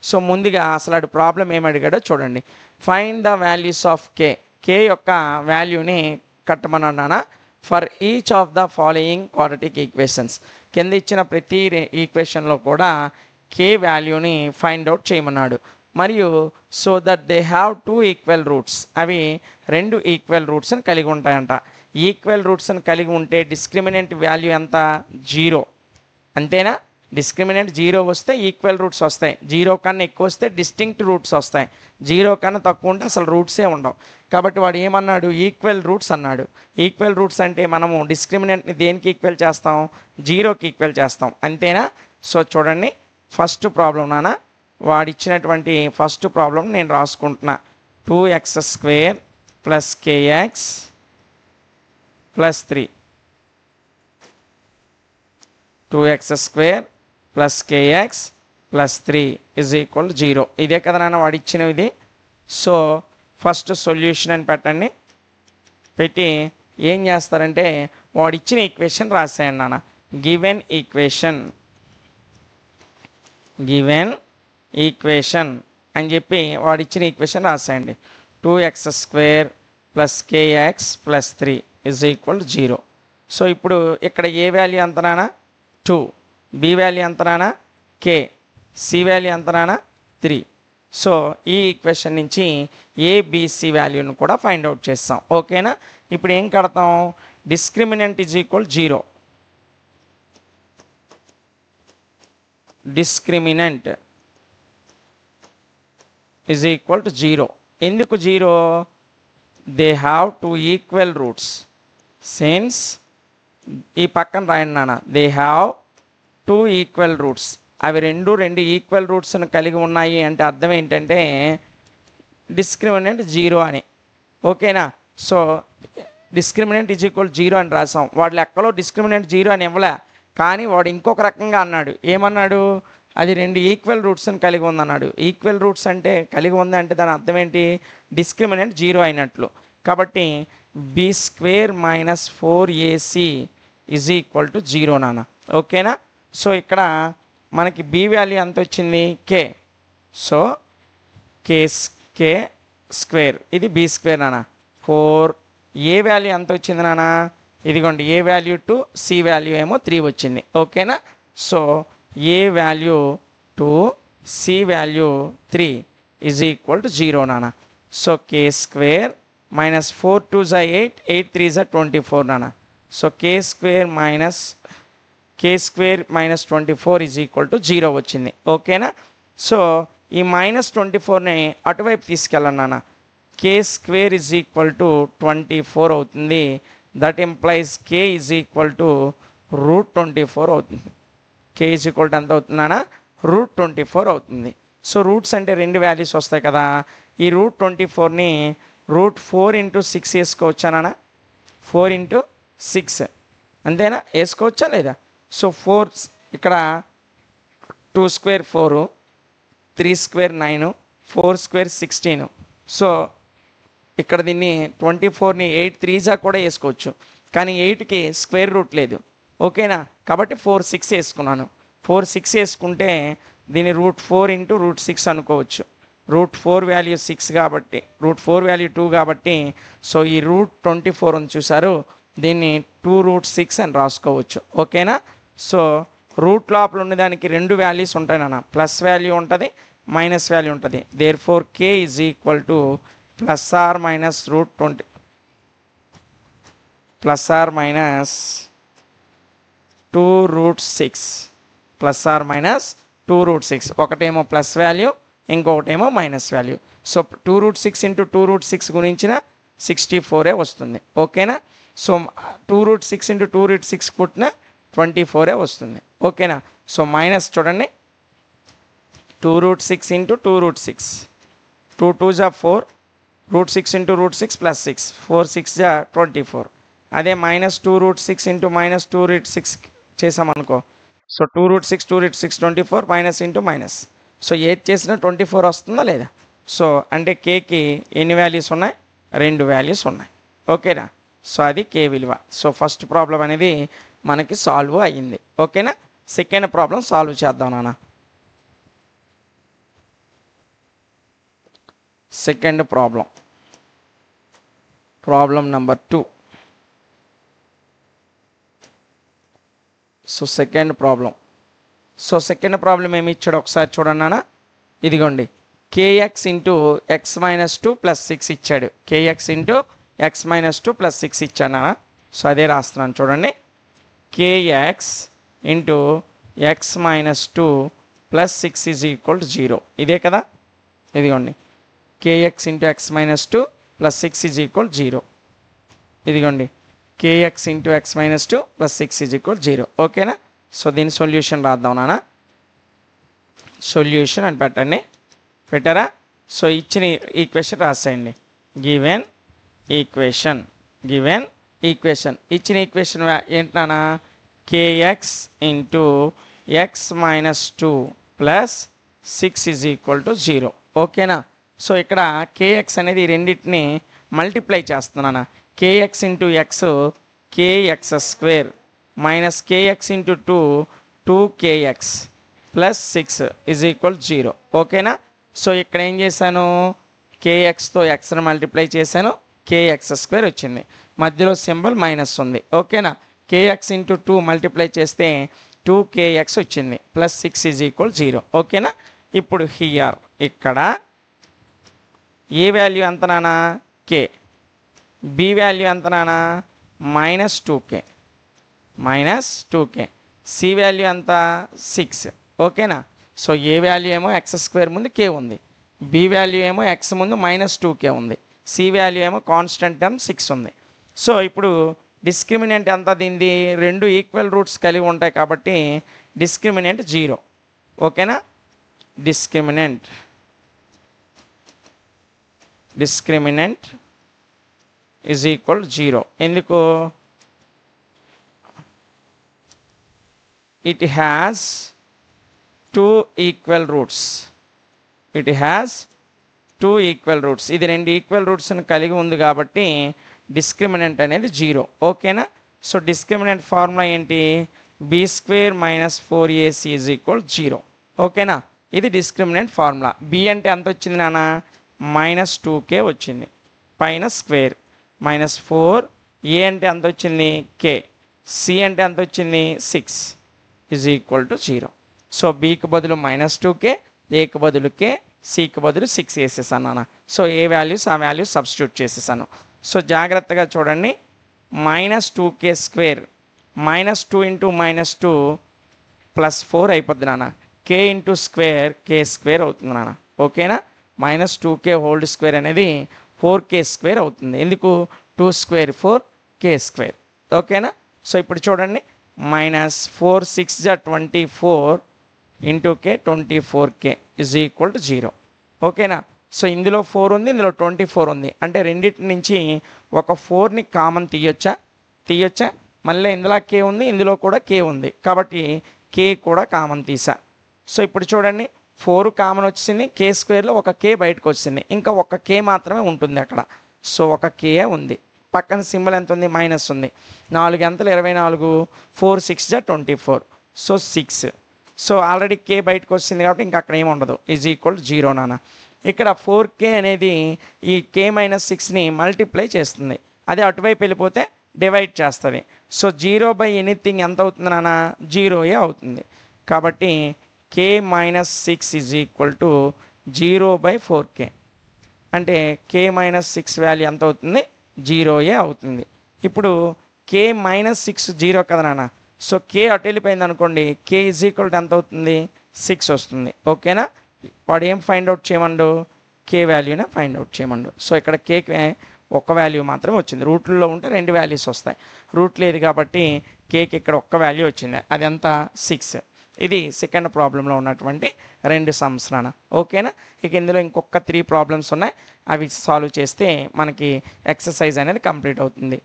So ముందుగా అసలు అటు ప్రాబ్లం ఏమి అడిగాడో చూడండి. Find the values of k యొక్క వాల్యూని కట్టమన్నానా for each of the following quadratic equations. కింద ఇచ్చిన ప్రతి ఈక్వేషన్లో కూడా కే వాల్యూని ఫైండ్ అవుట్ చేయమన్నాడు. మరియు so that they have 2 equal roots, అవి 2 ఈక్వల్ రూట్స్ని కలిగి ఉంటాయంట. ఈక్వల్ రూట్స్ని కలిగి ఉంటే డిస్క్రిమినెంట్ వాల్యూ ఎంత? 0. అంతేనా? డిస్క్రిమినెంట్ 0 వస్తే ఈక్వల్ రూట్స్ వస్తాయి, 0 కన్నా ఎక్కువ వస్తే డిస్టింక్ట్ రూట్స్ వస్తాయి, 0 కన్నా తక్కువ ఉంటే అసలు రూట్సే ఉండవు. కాబట్టి వాడు ఏమన్నాడు? ఈక్వల్ రూట్స్ అన్నాడు. ఈక్వల్ రూట్స్ అంటే మనము డిస్క్రిమినెంట్ని దేనికి ఈక్వల్ చేస్తాం? 0కి ఈక్వల్ చేస్తాం. అంతేనా? సో చూడండి, ఫస్ట్ ప్రాబ్లం నాన్న వాడిచ్చినటువంటి ఫస్ట్ ప్రాబ్లం నేను రాసుకుంటున్నా. 2x² + kx + 3. 2x² + kx + 3 = 0. ఇదే కదా నాన్న వాడిచ్చినవి ఇది. సో ఫస్ట్ సొల్యూషన్ అని పెట్టండి. పెట్టి ఏం చేస్తారంటే వాడిచ్చిన ఈక్వేషన్ రాసేయండి నాన్న. గివెన్ ఈక్వేషన్ అని చెప్పి వాడిచ్చిన ఈక్వేషన్ రాసేయండి. 2x² + kx + 3 = 0. సో ఇప్పుడు ఇక్కడ ఏ వాల్యూ ఎంత నాన్న? 2. బి వాల్యూ ఎంత నాన్న? k. సి వాల్యూ ఎంత నాన్న? 3. సో ఈ ఈక్వేషన్ నుంచి ఏబిసి వాల్యూను కూడా ఫైండ్ అవుట్ చేస్తాం. ఓకేనా? ఇప్పుడు ఏం కడతాం? డిస్క్రిమినెంట్ = 0. డిస్క్రిమినెంట్ = 0. ఎందుకు 0? They have 2 equal roots. Since ఈ పక్కన రాయండి నాన్న. They have 2 equal roots. అవి రెండు ఈక్వల్ రూట్స్ను కలిగి ఉన్నాయి అంటే అర్థం ఏంటంటే డిస్క్రిమినెంట్ 0 అని. ఓకేనా? సో డిస్క్రిమినెంట్ = 0 అని రాసాం. వాడి లెక్కలో డిస్క్రిమినెంట్ 0 అని ఇవ్వలే, కానీ వాడు ఇంకొక రకంగా అన్నాడు. ఏమన్నాడు? అది 2 ఈక్వల్ రూట్స్ని కలిగి ఉందన్నాడు. ఈక్వల్ రూట్స్ అంటే కలిగి ఉంది అంటే దాని అర్థం ఏంటి? డిస్క్రిమినెంట్ 0 అయినట్లు. కాబట్టి b² - 4ac = 0 నాన్న. ఓకేనా? సో ఇక్కడ మనకి బి వాల్యూ ఎంత వచ్చింది? k. సో k² ఇది b² నాన్న. 4. ఏ వాల్యూ ఎంత వచ్చింది నాన్న? ఇదిగోండి, ఏ వాల్యూ 2, సి వాల్యూ ఏమో 3 వచ్చింది. ఓకేనా? సో ఏ వాల్యూ 2, సి వాల్యూ 3 = 0 నాన్న. సో k² - 4 2 = 8, 8 3 = 24 నాన్న. సో k² - 24 = 0 వచ్చింది. ఓకేనా? సో ఈ -24ని అటువైపు తీసుకెళ్ళండి నాన్న. k² = 24 అవుతుంది. దట్ ఇంప్లైజ్ k √24 అవుతుంది. k ఎంత అవుతుందన్నా? √24 అవుతుంది. సో రూట్స్ అంటే 2 వాల్యూస్ వస్తాయి కదా. ఈ √24ని √4 × 6 వేసుకోవచ్చానా? 4 × 6 అంతేనా? వేసుకోవచ్చా లేదా? సో 4 ఇక్కడ 2² 4, 3² 9, 4² 16. సో ఇక్కడ దీన్ని 24ని 8 3 కూడా వేసుకోవచ్చు, కానీ 8కి స్క్వేర్ రూట్ లేదు. ఓకేనా? కాబట్టి 4 6 వేసుకున్నాను. 4 6 వేసుకుంటే దీన్ని √4 × √6 అనుకోవచ్చు. √4 వాల్యూ 6 కాబట్టి, √4 వాల్యూ 2 కాబట్టి, సో ఈ √24 ఉంది చూసారు, దీన్ని 2√6 అని రాసుకోవచ్చు. ఓకేనా? సో రూట్ లోపల ఉండేదానికి 2 వాల్యూస్ ఉంటాయి నాన్న. ప్లస్ వాల్యూ ఉంటుంది, మైనస్ వాల్యూ ఉంటుంది. Therefore k = ±√20 ±2√6 ±2√6. ఒకటేమో ప్లస్ వాల్యూ, ఇంకొకటేమో మైనస్ వాల్యూ. సో 2√6 × 2√6 గురించిన 64 వస్తుంది. ఓకేనా? సో 2√6 × 2√6 పుట్టిన 24 వస్తుంది. ఓకేనా? సో మైనస్ చూడండి, 2√6 × 2√6, 2 2 = 4, √6 × √6 + 6, 4 6 = 24. అదే -2√6 × -2√6 చేసామనుకో, so 2√6 2√6 24 minus into minus. So ఏది చేసినా 24 వస్తుందా లేదా? సో అంటే కేకి ఎన్ని వాల్యూస్ ఉన్నాయి? 2 వాల్యూస్ ఉన్నాయి. ఓకేనా? సో అది కే విలువ. సో ఫస్ట్ ప్రాబ్లం అనేది మనకి సాల్వ్ అయ్యింది. ఓకేనా? సెకండ్ ప్రాబ్లం సాల్వ్ చేద్దాం నాన్న. Second problem number 2. So second problem ఏమి ఇచ్చాడు ఒకసారి చూడండి నాన్న. ఇదిగోండి kx into X minus 2 plus 6 ఇచ్చాడు. kx into X minus 2 plus 6 ఇచ్చాడు నాన్న. సో అదే రాస్తున్నాను చూడండి. kx into X minus 2 plus 6 is equal to 0. ఇదే కదా, ఇదిగోండి kx into X minus 2 plus 6 is equal 0. ఇదిగోండి kx into X minus 2 plus 6 is equal 0. ఓకేనా. సో దీని సొల్యూషన్ రాద్దాం నాన్న. సొల్యూషన్ అని పెట్టారా. సో ఇచ్చిన ఈక్వేషన్ రాసేయండి. గివెన్ ఈక్వేషన్ ఇచ్చిన ఈక్వేషన్ ఏంటి నాన్న? kx into X minus 2 plus 6 is equal to 0. ఓకేనా. సో ఇక్కడ kx అనేది ఈ రెండింటిని మల్టిప్లై చేస్తున్నాను. kx into X kx square minus kx into 2kx plus 6 is equal 0. ఓకేనా. సో ఇక్కడ ఏం చేశాను? kxతో ఎక్స్ని మల్టిప్లై చేశాను, kx స్క్వేర్ వచ్చింది, మధ్యలో సింబల్ మైనస్ ఉంది. ఓకేనా. kx ఇంటూ 2 మల్టిప్లై చేస్తే 2kx వచ్చింది ప్లస్ 6 ఈజ్ ఈక్వల్ 0. ఓకేనా. ఇప్పుడు హియర్ ఇక్కడ ఏ వాల్యూ ఎంత నానా? k. బి వాల్యూ ఎంత నానా? Minus 2k. సి వాల్యూ ఎంత? 6. ఓకేనా. సో ఏ వాల్యూ ఏమో ఎక్స్ స్క్వేర్ ముందు k ఉంది, బి వాల్యూ ఏమో ఎక్స్ ముందు మైనస్ 2k ఉంది, సి వాల్యూ ఏమో కాన్స్టెంట్ టర్మ్ 6 ఉంది. సో ఇప్పుడు డిస్క్రిమినెంట్ ఎంత దీనిది? రెండు ఈక్వల్ రూట్స్ కలిగి ఉంటాయి కాబట్టి డిస్క్రిమినెంట్ 0. ఓకేనా. Discriminant is equal 0. ఎందుకు? It has 2 equal roots. ఇది 2 ఈక్వల్ రూట్స్ని కలిగి ఉంది కాబట్టి డిస్క్రిమినెంట్ అనేది 0. ఓకేనా. సో డిస్క్రిమినెంట్ ఫార్ములా ఏంటి? B square minus 4ac is equal 0. ఓకేనా. ఇది డిస్క్రిమినెంట్ ఫార్ములా. బి అంటే ఎంత వచ్చింది నాన్న? మైనస్ 2k వచ్చింది పైన స్క్వేర్ మైనస్ 4. ఏ అంటే ఎంత వచ్చింది? k. సి అంటే ఎంత వచ్చింది? 6 ఈజ్ ఈక్వల్ టు 0. సో బికి బదులు మైనస్ 2k, ఏకి బదులు k, సికి బదులు 6 వేసేసాను నాన్న. సో ఏ వాల్యూస్ ఆ వాల్యూస్ సబ్స్టిట్యూట్ చేసేసాను. సో జాగ్రత్తగా చూడండి. Minus 2k square minus 2 into minus 2 plus 4 అయిపోద్ది నాన్న. k into square k square అవుతుంది నాన్న. ఓకేనా. మైనస్ 2k హోల్డ్ స్క్వేర్ అనేది 4k స్క్వేర్ అవుతుంది. ఎందుకు? 2 స్క్వేర్ 4k స్క్వేర్. ఓకేనా. సో ఇప్పుడు చూడండి. Minus 4 6 24 into k 24k is equal to 0. ఓకేనా. సో ఇందులో 4 ఉంది, ఇందులో 24 ఉంది. అంటే రెండింటి నుంచి ఒక 4ని కామన్ తీయొచ్చా? మళ్ళీ ఇందులో k ఉంది, ఇందులో కూడా k ఉంది కాబట్టి k కూడా కామన్ తీసా. సో ఇప్పుడు చూడండి 4 కామన్ వచ్చింది, k స్క్వేర్లో ఒక k బయటకు వచ్చింది, ఇంకా ఒక k మాత్రమే ఉంటుంది అక్కడ. సో ఒక k ఉంది, పక్కన సింబల్ ఎంత ఉంది? మైనస్ ఉంది. 4 ఎంతలు 24, 4 6 24, సో 6. సో ఆల్రెడీ k బయటకు వచ్చింది కాబట్టి ఇంకా అక్కడ ఏమి ఉండదు. ఈజ్ ఈక్వల్ 0 నాన్న. ఇక్కడ 4k అనేది ఈ k మైనస్ 6ని మల్టిప్లై చేస్తుంది, అదే అటువైపు వెళ్ళిపోతే డివైడ్ చేస్తుంది. సో 0/ఎనీథింగ్ ఎంత అవుతుంది నాన్న? 0 అవుతుంది. కాబట్టి k minus 6 is equal to 0/4k. అంటే k మైనస్ 6 వాల్యూ ఎంత అవుతుంది? 0 అవుతుంది. ఇప్పుడు k మైనస్ 6 0 కదా నాన్న. సో k అటు వెళ్ళిపోయింది అనుకోండి, k ఈజ్ ఈక్వల్ టు ఎంత అవుతుంది? 6 వస్తుంది. ఓకేనా. వాడు ఏం ఫైండ్ అవుట్ చేయమండు? k వాల్యూనే ఫైండ్ అవుట్ చేయమండు. సో ఇక్కడ k ఒక్క వాల్యూ మాత్రమే వచ్చింది. రూట్లో ఉంటే 2 వాల్యూస్ వస్తాయి, రూట్ లేదు కాబట్టి kకి ఇక్కడ ఒక్క వాల్యూ వచ్చింది, అది ఎంత? 6. ఇది సెకండ్ ప్రాబ్లంలో ఉన్నటువంటి 2 సమ్స్ నాన్న. ఓకేనా. ఇక ఇందులో ఇంకొక 3 ప్రాబ్లమ్స్ ఉన్నాయి, అవి సాల్వ్ చేస్తే మనకి ఎక్సర్సైజ్ అనేది కంప్లీట్ అవుతుంది.